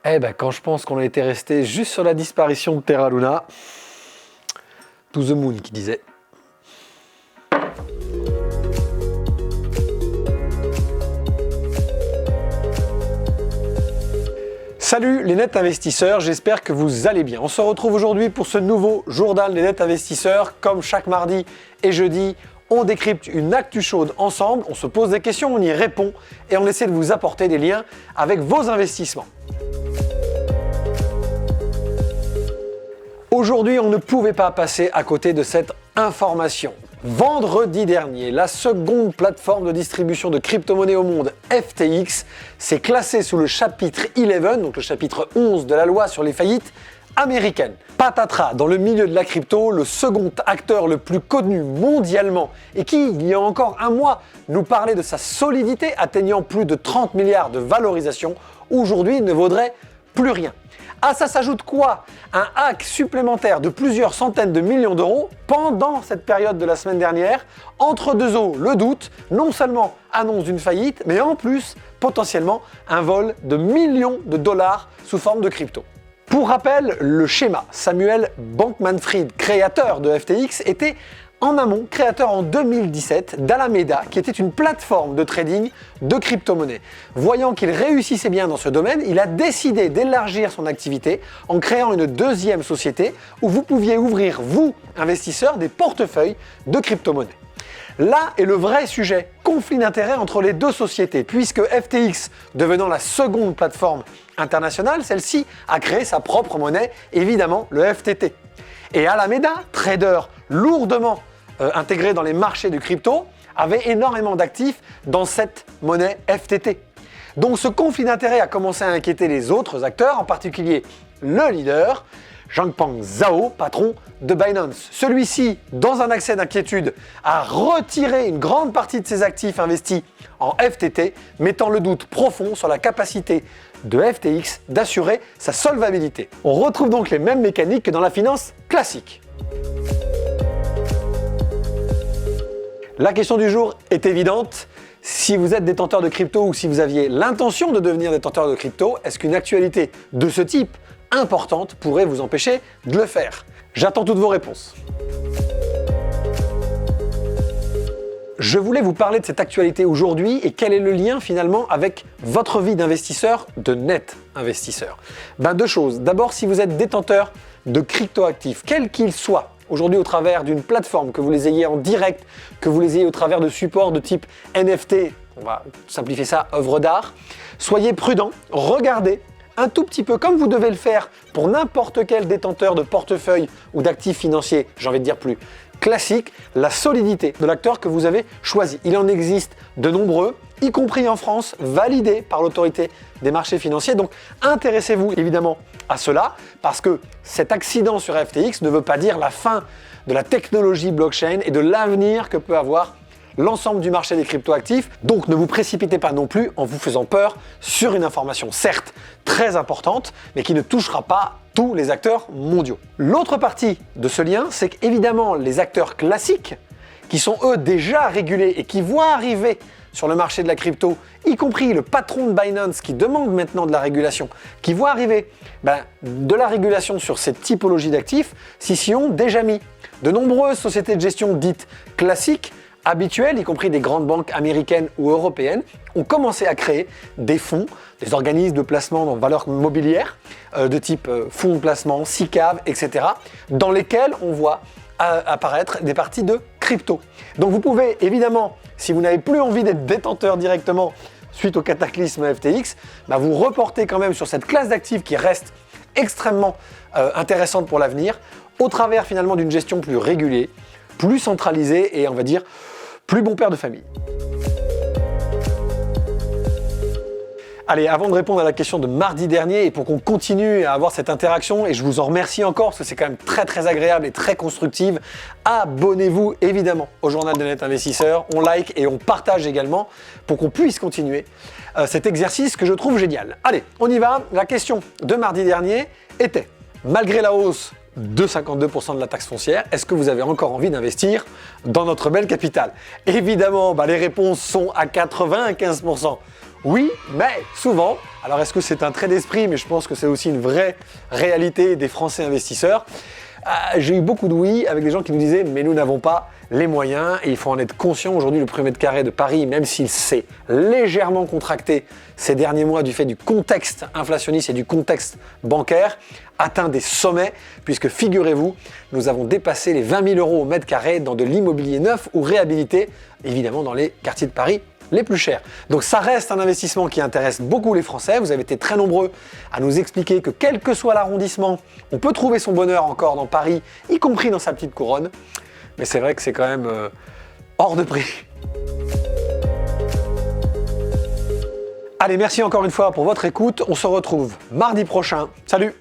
Eh ben, quand je pense qu'on a été resté juste sur la disparition de Terra Luna, to the moon qui disait. Salut les net investisseurs, j'espère que vous allez bien. On se retrouve aujourd'hui pour ce nouveau journal des net investisseurs. Comme chaque mardi et jeudi, on décrypte une actu chaude ensemble, on se pose des questions, on y répond et on essaie de vous apporter des liens avec vos investissements. Aujourd'hui, on ne pouvait pas passer à côté de cette information. Vendredi dernier, la seconde plateforme de distribution de crypto-monnaies au monde, FTX, s'est classée sous le chapitre 11, donc le chapitre 11 de la loi sur les faillites américaines. Patatras, dans le milieu de la crypto, le second acteur le plus connu mondialement et qui, il y a encore un mois, nous parlait de sa solidité atteignant plus de 30 milliards de valorisation, aujourd'hui ne vaudrait plus rien. À ça s'ajoute quoi? Un hack supplémentaire de plusieurs centaines de millions d'euros pendant cette période de la semaine dernière. Entre deux eaux, le doute, non seulement annonce d'une faillite, mais en plus, potentiellement, un vol de millions de dollars sous forme de crypto. Pour rappel, le schéma, Samuel Bankman-Fried, créateur de FTX, était en amont, créateur en 2017 d'Alameda, qui était une plateforme de trading de crypto-monnaies. Voyant qu'il réussissait bien dans ce domaine, il a décidé d'élargir son activité en créant une deuxième société où vous pouviez ouvrir, vous, investisseurs, des portefeuilles de crypto-monnaies. Là est le vrai sujet, conflit d'intérêts entre les deux sociétés, puisque FTX, devenant la seconde plateforme internationale, celle-ci a créé sa propre monnaie, évidemment le FTT. Et Alameda, trader lourdement intégré dans les marchés du crypto, avait énormément d'actifs dans cette monnaie FTT. Donc ce conflit d'intérêts a commencé à inquiéter les autres acteurs, en particulier le leader, Changpeng Zhao, patron de Binance. Celui-ci, dans un accès d'inquiétude, a retiré une grande partie de ses actifs investis en FTT, mettant le doute profond sur la capacité de FTX d'assurer sa solvabilité. On retrouve donc les mêmes mécaniques que dans la finance classique. La question du jour est évidente. Si vous êtes détenteur de crypto ou si vous aviez l'intention de devenir détenteur de crypto, est-ce qu'une actualité de ce type importante pourrait vous empêcher de le faire? J'attends toutes vos réponses. Je voulais vous parler de cette actualité aujourd'hui et quel est le lien finalement avec votre vie d'investisseur, de net investisseur. Deux choses. D'abord, si vous êtes détenteur de cryptoactifs, quels qu'ils soient, aujourd'hui au travers d'une plateforme, que vous les ayez en direct, que vous les ayez au travers de supports de type NFT, on va simplifier ça, œuvre d'art, soyez prudents, regardez un tout petit peu comme vous devez le faire pour n'importe quel détenteur de portefeuille ou d'actifs financiers, j'ai envie de dire plus classique, la solidité de l'acteur que vous avez choisi. Il en existe de nombreux, y compris en France, validés par l'autorité des marchés financiers. Donc intéressez-vous évidemment à cela, parce que cet accident sur FTX ne veut pas dire la fin de la technologie blockchain et de l'avenir que peut avoir l'ensemble du marché des cryptoactifs. Donc ne vous précipitez pas non plus en vous faisant peur sur une information certes très importante, mais qui ne touchera pas tous les acteurs mondiaux. L'autre partie de ce lien, c'est qu'évidemment les acteurs classiques, qui sont eux déjà régulés et qui voient arriver sur le marché de la crypto, y compris le patron de Binance qui demande maintenant de la régulation, qui voit arriver de la régulation sur cette typologie d'actifs, s'y ont déjà mis. De nombreuses sociétés de gestion dites classiques, habituelles, y compris des grandes banques américaines ou européennes, ont commencé à créer des fonds, des organismes de placement dans valeurs mobilières, de type fonds de placement, SICAV, etc., dans lesquels on voit apparaître des parties de crypto. Donc vous pouvez évidemment, si vous n'avez plus envie d'être détenteur directement suite au cataclysme FTX, vous reporter quand même sur cette classe d'actifs qui reste extrêmement intéressante pour l'avenir, au travers finalement d'une gestion plus régulée, plus centralisée et on va dire plus bon père de famille. Allez, avant de répondre à la question de mardi dernier et pour qu'on continue à avoir cette interaction, et je vous en remercie encore parce que c'est quand même très agréable et très constructive, abonnez-vous évidemment au journal de Net Investisseur, on like et on partage également pour qu'on puisse continuer cet exercice que je trouve génial. Allez, on y va. La question de mardi dernier était, malgré la hausse de 52% de la taxe foncière, est-ce que vous avez encore envie d'investir dans notre belle capitale? Évidemment, les réponses sont à 95%. Oui, mais souvent. Alors est-ce que c'est un trait d'esprit? Mais je pense que c'est aussi une vraie réalité des Français investisseurs. J'ai eu beaucoup de oui avec des gens qui nous disaient mais nous n'avons pas les moyens et il faut en être conscient. Aujourd'hui, le prix au mètre carré de Paris, même s'il s'est légèrement contracté ces derniers mois du fait du contexte inflationniste et du contexte bancaire, atteint des sommets puisque figurez-vous, nous avons dépassé les 20 000 euros au mètre carré dans de l'immobilier neuf ou réhabilité, évidemment dans les quartiers de Paris les plus chers. Donc ça reste un investissement qui intéresse beaucoup les Français. Vous avez été très nombreux à nous expliquer que quel que soit l'arrondissement, on peut trouver son bonheur encore dans Paris, y compris dans sa petite couronne. Mais c'est vrai que c'est quand même hors de prix. Allez, merci encore une fois pour votre écoute. On se retrouve mardi prochain. Salut!